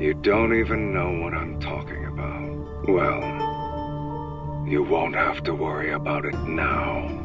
You don't even know what I'm talking about. Well, you won't have to worry about it now.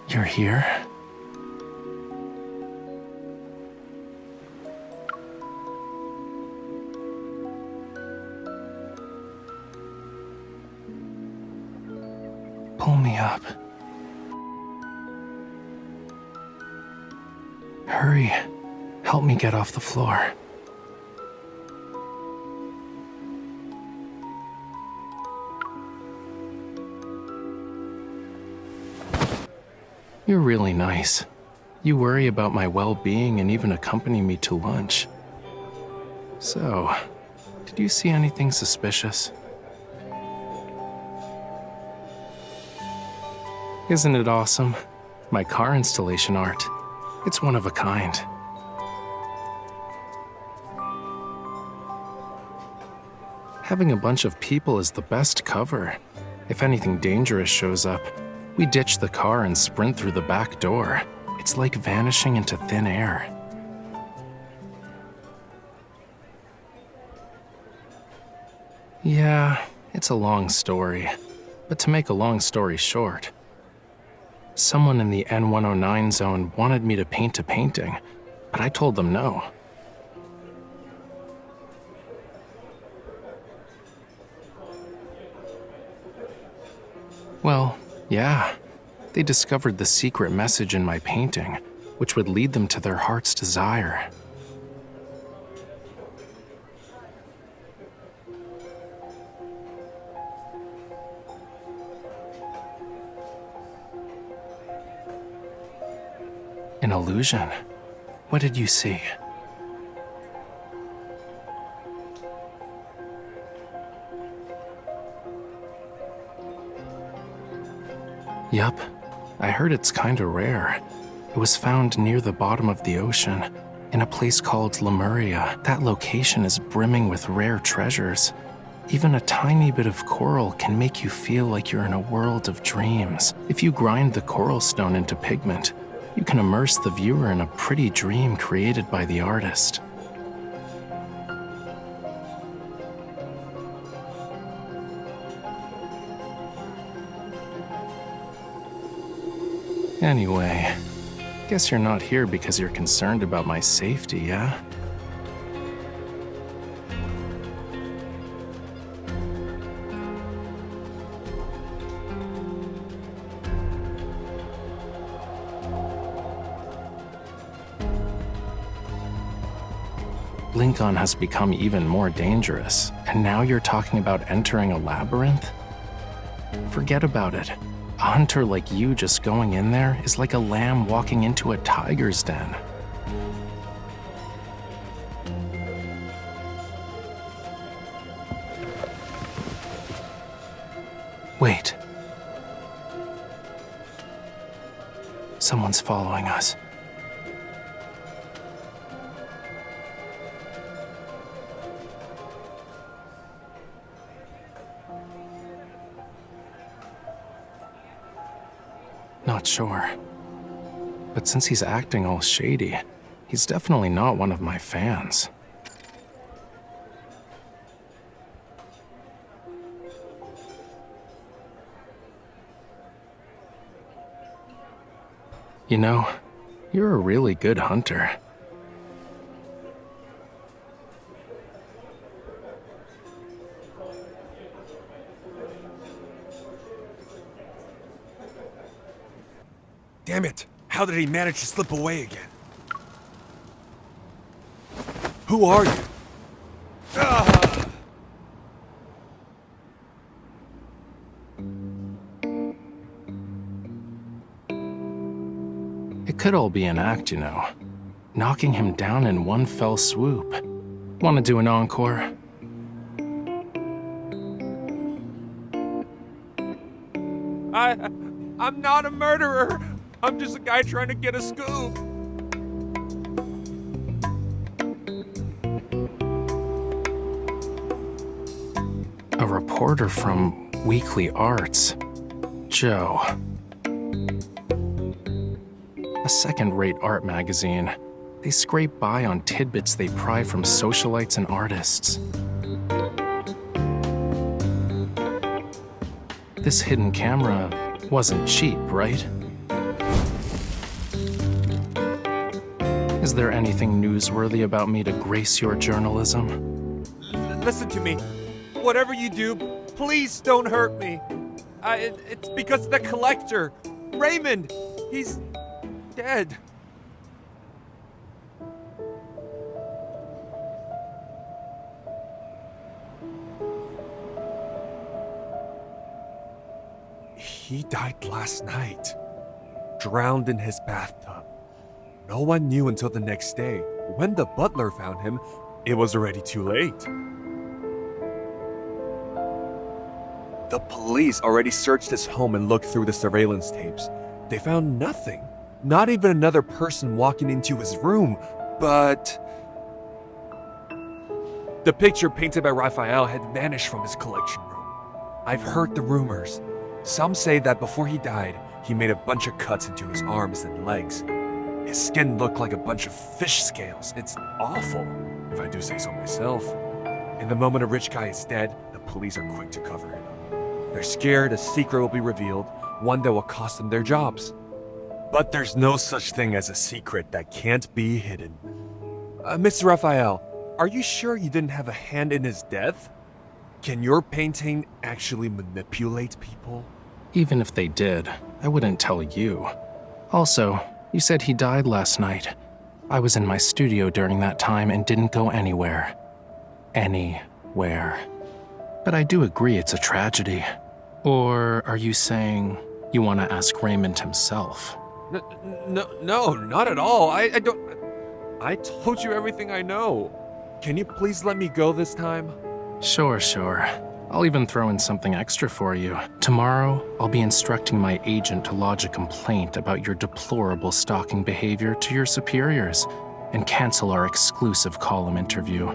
You're here? Pull me up. Hurry. Help me get off the floor. You're really nice. You worry about my well-being and even accompany me to lunch. So, did you see anything suspicious? Isn't it awesome? My car installation art. It's one of a kind. Having a bunch of people is the best cover. If anything dangerous shows up, we ditch the car and sprint through the back door. It's like vanishing into thin air. Yeah, it's a long story. But to make a long story short, someone in the N109 zone wanted me to paint a painting, but I told them no. Well, yeah, they discovered the secret message in my painting, which would lead them to their heart's desire. An illusion? What did you see? Yup, I heard it's kinda rare. It was found near the bottom of the ocean, in a place called Lemuria. That location is brimming with rare treasures. Even a tiny bit of coral can make you feel like you're in a world of dreams. If you grind the coral stone into pigment, you can immerse the viewer in a pretty dream created by the artist. Anyway, guess you're not here because you're concerned about my safety, yeah? Lincoln has become even more dangerous, and now you're talking about entering a labyrinth? Forget about it. A hunter like you just going in there is like a lamb walking into a tiger's den. Wait. Someone's following us. Not sure. But since he's acting all shady, he's definitely not one of my fans. You know, you're a really good hunter. Damn it! How did he manage to slip away again? Who are you? Ah! It could all be an act, you know. Knocking him down in one fell swoop. Want to do an encore? I'm not a murderer! I'm just a guy trying to get a scoop! A reporter from Weekly Arts. Joe. A second-rate art magazine. They scrape by on tidbits they pry from socialites and artists. This hidden camera wasn't cheap, right? Is there anything newsworthy about me to grace your journalism? Listen to me. Whatever you do, please don't hurt me. It's because of the collector. Raymond, he's dead. He died last night, drowned in his bathtub. No one knew until the next day. When the butler found him, it was already too late. The police already searched his home and looked through the surveillance tapes. They found nothing. Not even another person walking into his room, but the picture painted by Raphael had vanished from his collection room. I've heard the rumors. Some say that before he died, he made a bunch of cuts into his arms and legs. His skin looked like a bunch of fish scales. It's awful, if I do say so myself. In the moment a rich guy is dead, the police are quick to cover it up. They're scared a secret will be revealed, one that will cost them their jobs. But there's no such thing as a secret that can't be hidden. Mr. Raphael, are you sure you didn't have a hand in his death? Can your painting actually manipulate people? Even if they did, I wouldn't tell you. Also, you said he died last night. I was in my studio during that time and didn't go anywhere. Anywhere. But I do agree it's a tragedy. Or are you saying you want to ask Raymond himself? No, not at all. I don't... I told you everything I know. Can you please let me go this time? Sure. I'll even throw in something extra for you. Tomorrow, I'll be instructing my agent to lodge a complaint about your deplorable stalking behavior to your superiors and cancel our exclusive column interview.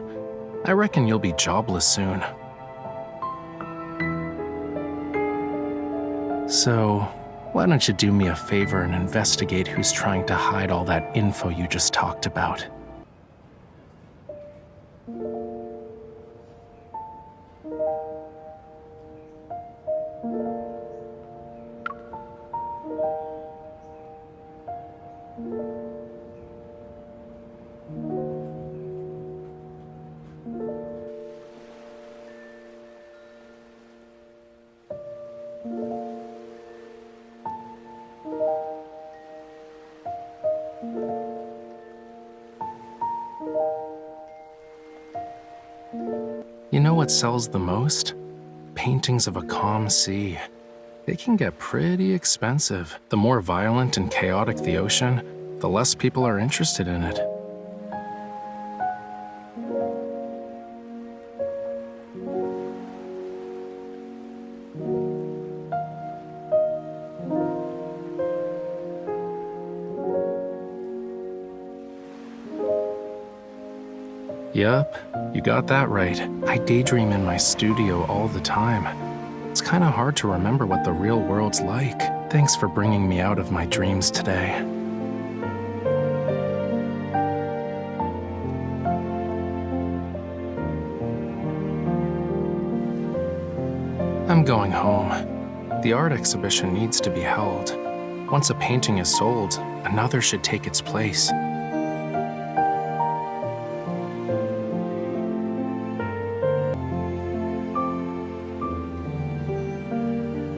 I reckon you'll be jobless soon. So, why don't you do me a favor and investigate who's trying to hide all that info you just talked about? You know what sells the most? Paintings of a calm sea. They can get pretty expensive. The more violent and chaotic the ocean, the less people are interested in it. Yup, you got that right. I daydream in my studio all the time. It's kinda hard to remember what the real world's like. Thanks for bringing me out of my dreams today. I'm going home. The art exhibition needs to be held. Once a painting is sold, another should take its place.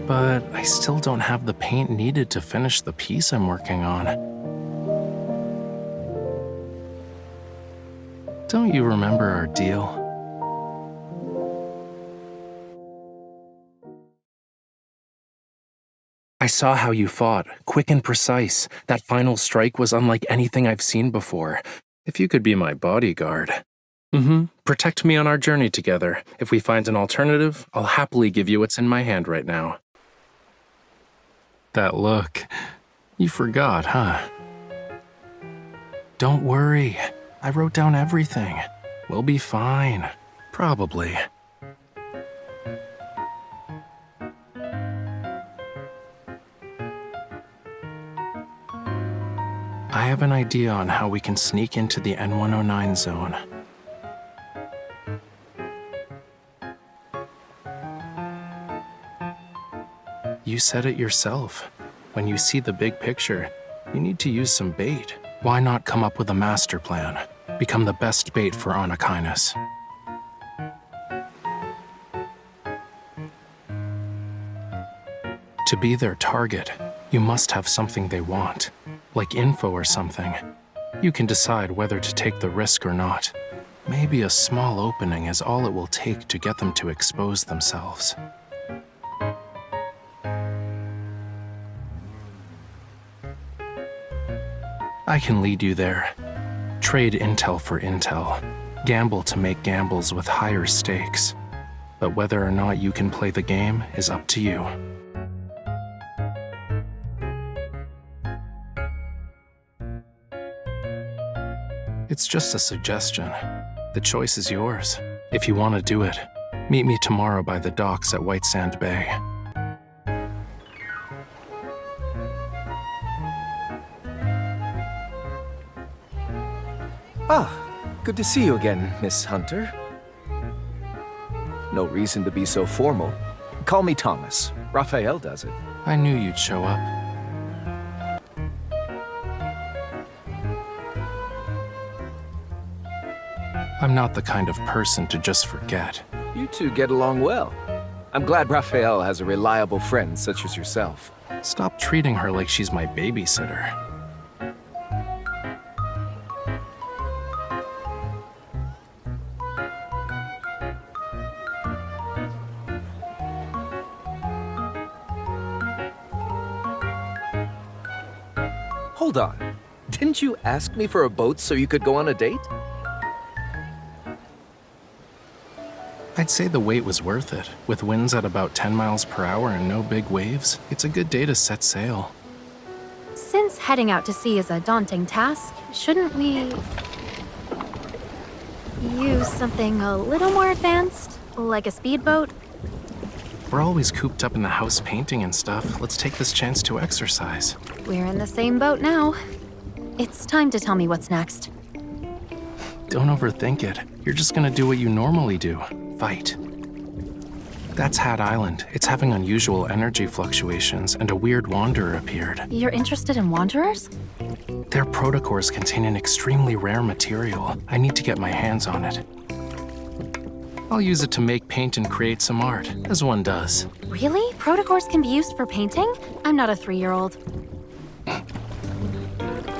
But I still don't have the paint needed to finish the piece I'm working on. Don't you remember our deal? I saw how you fought, quick and precise. That final strike was unlike anything I've seen before. If you could be my bodyguard. Protect me on our journey together. If we find an alternative, I'll happily give you what's in my hand right now. That look. You forgot, huh? Don't worry. I wrote down everything. We'll be fine. Probably. I have an idea on how we can sneak into the N109 zone. You said it yourself. When you see the big picture, you need to use some bait. Why not come up with a master plan? Become the best bait for Anakinus. To be their target, you must have something they want, like info or something. You can decide whether to take the risk or not. Maybe a small opening is all it will take to get them to expose themselves. I can lead you there. Trade intel for intel. Gamble to make gambles with higher stakes. But whether or not you can play the game is up to you. It's just a suggestion. The choice is yours. If you want to do it, meet me tomorrow by the docks at White Sand Bay. Ah, good to see you again, Miss Hunter. No reason to be so formal. Call me Thomas. Raphael does it. I knew you'd show up. I'm not the kind of person to just forget. You two get along well. I'm glad Raphael has a reliable friend such as yourself. Stop treating her like she's my babysitter. Hold on. Didn't you ask me for a boat so you could go on a date? I'd say the wait was worth it. With winds at about 10 miles per hour and no big waves, it's a good day to set sail. Since heading out to sea is a daunting task, shouldn't we use something a little more advanced, like a speedboat? We're always cooped up in the house painting and stuff. Let's take this chance to exercise. We're in the same boat now. It's time to tell me what's next. Don't overthink it. You're just gonna do what you normally do. Fight. That's Hat Island. It's having unusual energy fluctuations, and a weird wanderer appeared. You're interested in wanderers? Their protocores contain an extremely rare material. I need to get my hands on it. I'll use it to make paint and create some art, as one does. Really? Protocores can be used for painting? I'm not a 3-year-old.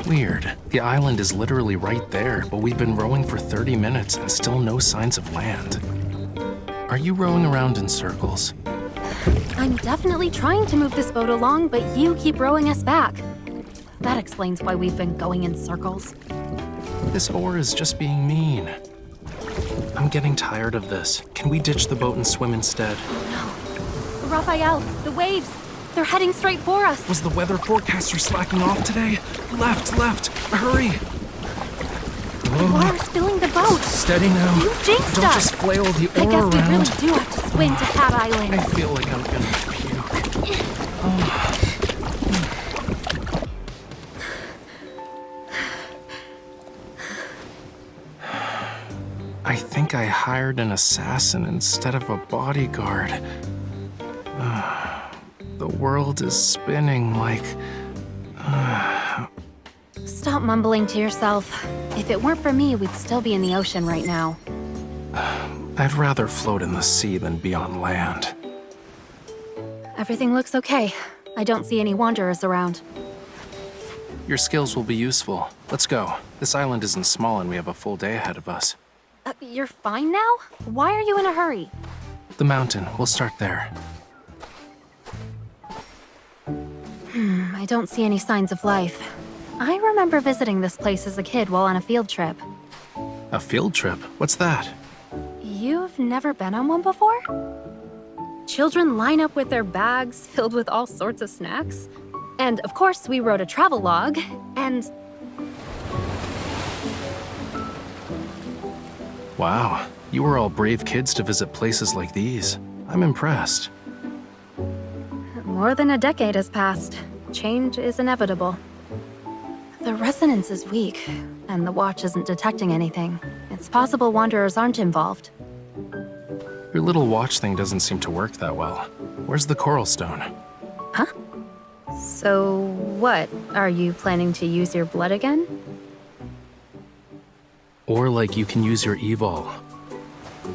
Weird. The island is literally right there, but we've been rowing for 30 minutes and still no signs of land. Are you rowing around in circles? I'm definitely trying to move this boat along, but you keep rowing us back. That explains why we've been going in circles. This oar is just being mean. I'm getting tired of this. Can we ditch the boat and swim instead? No. Raphael, the waves! They're heading straight for us! Was the weather forecaster slacking off today? Left, hurry! Water spilling the boat! out! Steady now. You jinxed Don't us! just flail the I ore guess we around. really do have to swim to Cat Island. I feel like I'm gonna puke. Oh. I think I hired an assassin instead of a bodyguard. The world is spinning like... Stop mumbling to yourself. If it weren't for me, we'd still be in the ocean right now. I'd rather float in the sea than be on land. Everything looks okay. I don't see any wanderers around. Your skills will be useful. Let's go. This island isn't small and we have a full day ahead of us. You're fine now? Why are you in a hurry? The mountain. We'll start there. I don't see any signs of life. I remember visiting this place as a kid while on a field trip. A field trip? What's that? You've never been on one before? Children line up with their bags filled with all sorts of snacks. And of course, we wrote a travel log, and... Wow, you were all brave kids to visit places like these. I'm impressed. More than a decade has passed. Change is inevitable. The resonance is weak, and the watch isn't detecting anything. It's possible wanderers aren't involved. Your little watch thing doesn't seem to work that well. Where's the coral stone? Huh? So what? Are you planning to use your blood again? Or like you can use your evol.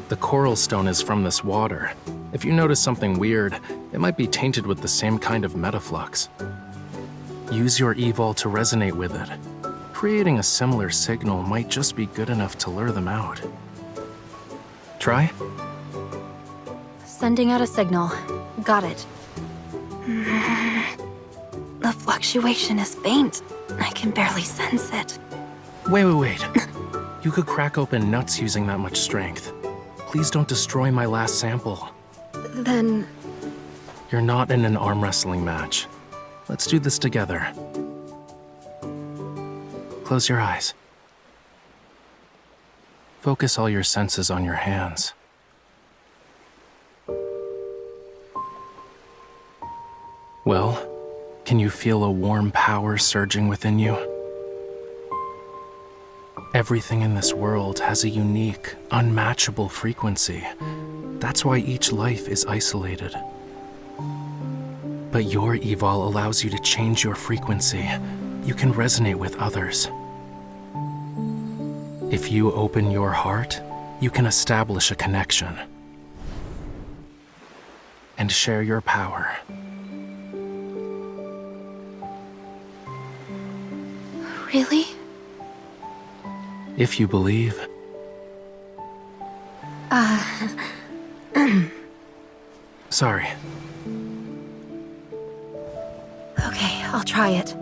The coral stone is from this water. If you notice something weird, it might be tainted with the same kind of metaflux. Use your evol to resonate with it. Creating a similar signal might just be good enough to lure them out. Try? Sending out a signal. Got it. The fluctuation is faint. I can barely sense it. Wait. You could crack open nuts using that much strength. Please don't destroy my last sample. Then... You're not in an arm wrestling match. Let's do this together. Close your eyes. Focus all your senses on your hands. Well, can you feel a warm power surging within you? Everything in this world has a unique, unmatchable frequency. That's why each life is isolated. But your evol allows you to change your frequency. You can resonate with others. If you open your heart, you can establish a connection and share your power. Really? If you believe. Sorry. Okay, I'll try it.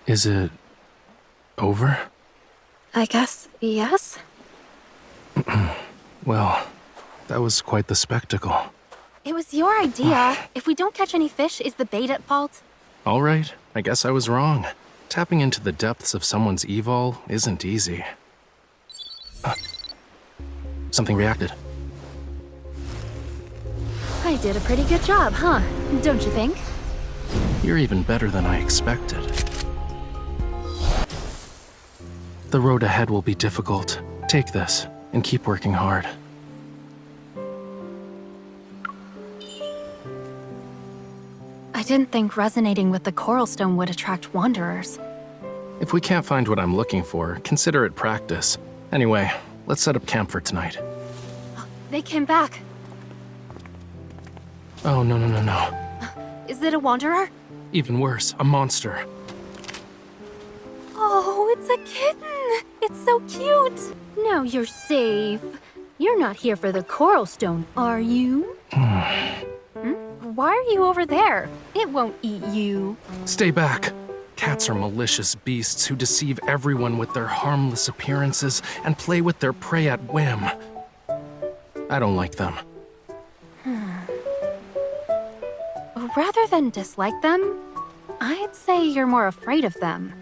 Is it over? I guess, yes? Well, that was quite the spectacle. It was your idea. If we don't catch any fish, is the bait at fault? All right, I guess I was wrong. Tapping into the depths of someone's evol isn't easy. Something reacted. I did a pretty good job, huh? Don't you think? You're even better than I expected. The road ahead will be difficult. Take this, and keep working hard. I didn't think resonating with the coral stone would attract wanderers. If we can't find what I'm looking for, consider it practice. Anyway, let's set up camp for tonight. They came back. Oh, no. Is it a wanderer? Even worse, a monster. Oh, it's a kitten! It's so cute! Now you're safe. You're not here for the coral stone, are you? Why are you over there? It won't eat you. Stay back. Cats are malicious beasts who deceive everyone with their harmless appearances and play with their prey at whim. I don't like them. Rather than dislike them, I'd say you're more afraid of them.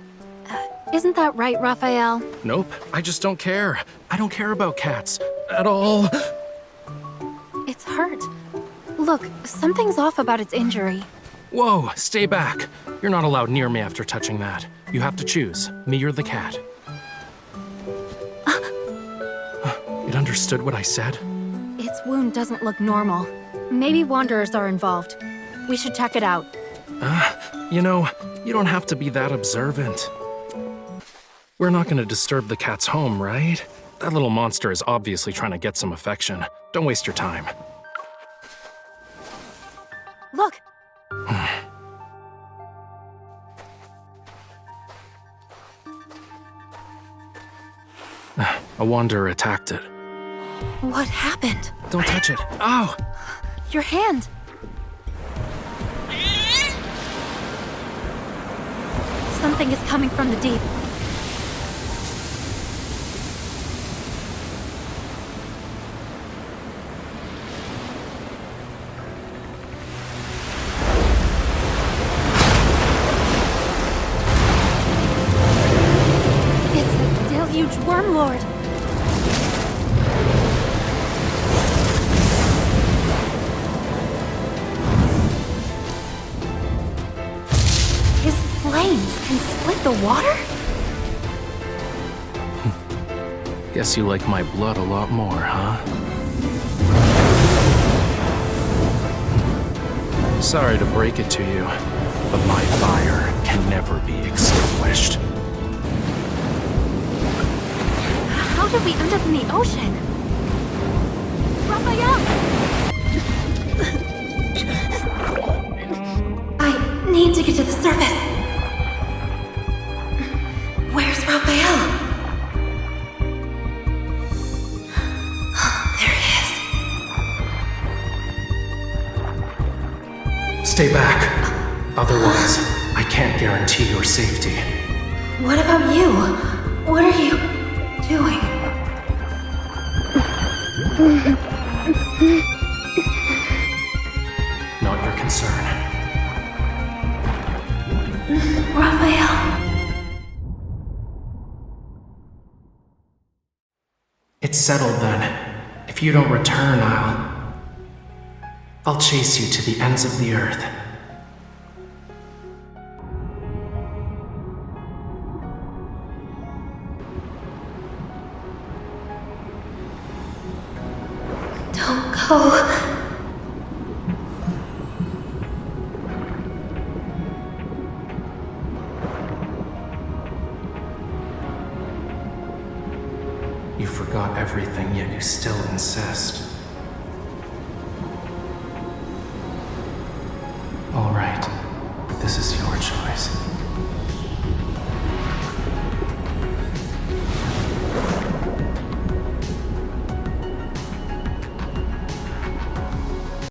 Isn't that right, Raphael? Nope, I just don't care. I don't care about cats. At all. It's hurt. Look, something's off about its injury. Whoa, stay back. You're not allowed near me after touching that. You have to choose, me or the cat. It understood what I said? Its wound doesn't look normal. Maybe wanderers are involved. We should check it out. You know, you don't have to be that observant. We're not gonna disturb the cat's home, right? That little monster is obviously trying to get some affection. Don't waste your time. Look! A wanderer attacked it. What happened? Don't touch it. Ow! Your hand! Something is coming from the deep. It's a deluge wormlord. His flames can split the water? Guess you like my blood a lot more, huh? Sorry to break it to you, but my fire can never be extinguished. How did we end up in the ocean? Raphael! I need to get to the surface. Where's Raphael? There he is. Stay back. Otherwise, I can't guarantee your safety. What about you? What are you doing? Not your concern. Raphael. It's settled then. If you don't return, I'll chase you to the ends of the earth. Don't go. You forgot everything, yet you still insist. All right, this is